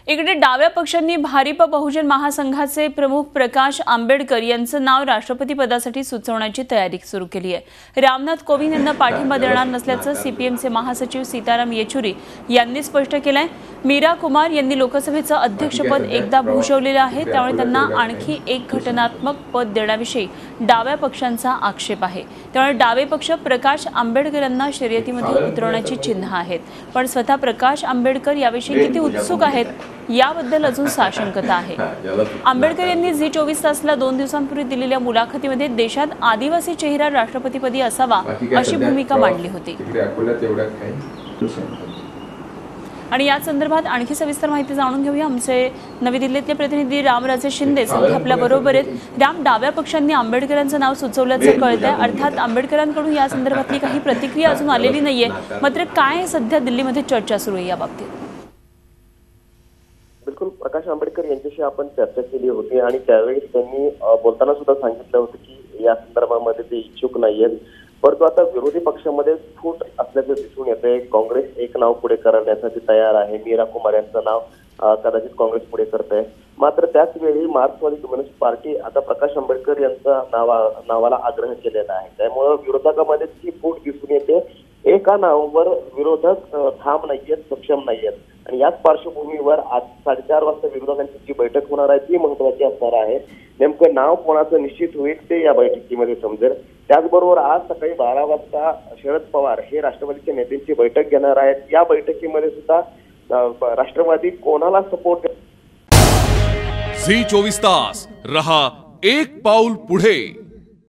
इकडे डाव्या पक्षांनी भारिप बहुजन महासंघाचे प्रमुख प्रकाश आंबेडकर यांचं नाव राष्ट्रपती पदासाठी सुचवण्याची तयारी सुरू केली आहे। रामनाथ कोविंद यांना पाठिंबा देणार नसल्याचं सीपीएमचे महासचिव सीताराम येचुरी यांनी स्पष्ट केलंय। मीरा कुमार यांनी लोकसभेचं अध्यक्षपद एकदा भूषवलेलं आहे, त्यामुळे त्यांना आणखी एक घटनात्मक पद देण्याविषयी डाव्या पक्षांचा आक्षेप आहे। त्यामुळे डावे पक्ष प्रकाश आंबेडकर यांना शर्यतीमध्ये उतरवण्याची चिन्ह आहेत, पण स्वतः प्रकाश आंबेडकर याविषयी किती उत्सुक आहेत याबद्दल अजून साशंकता आहे। आंबेडकर यांनी झी24 तासला 2 दिवसांपूर्वी दिलेल्या मुलाखतीमध्ये देशात आदिवासी चेहरा राष्ट्रपतीपदी असावा अशी भूमिका मांडली होती। आणि या संदर्भात आणखी सविस्तर माहिती जाणून घेऊया। आमचे नवी दिल्लीतले प्रतिनिधी रामराजे शिंदे सध्या आपल्या बरोबर आहेत। राम, डाव्या पक्षांनी आंबेडकरांचं नाव सुचवल्याचं कळतंय, अर्थात आंबेडकरांकडून या संदर्भातली काही प्रतिक्रिया अजून आलेली नाहीये, मात्र काय सध्या दिल्लीमध्ये चर्चा सुरू आहे याबाबतीत? बिलकुल, प्रकाश आंबेडकर यांच्याशी आपण चर्चा केली होती आणि त्यावेळी त्यांनी बोलताना सुद्धा सांगितलं होतं की या संदर्भामध्ये ते इच्छुक नाहीयेत, परंतु आता विरोधी पक्षामध्ये फूट असल्याचं दिसून येतंय। काँग्रेस एक नाव पुढे करण्यासाठी तयार आहे, मीरा कुमार यांचं नाव कदाचित काँग्रेस पुढे करत आहे। मात्र त्याच वेळी मार्क्सवादी कम्युनिस्ट पार्टी आता प्रकाश आंबेडकर यांचा नावाला आग्रह केलेला आहे, त्यामुळे विरोधकामध्ये ती फूट दिसून येते। एका नावावर विरोधक ठाम नाहीयेत, सक्षम नाहीयेत आणि याच पार्श्वभूमीवर आज 4:30 वाजता विरोधकांची जी बैठक होणार आहे ती महत्वाची असणार आहे। नेमकं नाव कोणाचं निश्चित होईल ते या बैठकीमध्ये समजेल। त्याचबरोबर आज सकाळी 12 वाजता शरद पवार हे राष्ट्रवादीच्या नेत्यांची बैठक घेणार आहेत। या बैठकीमध्ये सुद्धा राष्ट्रवादी कोणाला सपोर्ट झी24 तास रहा एक पाऊल पुढे।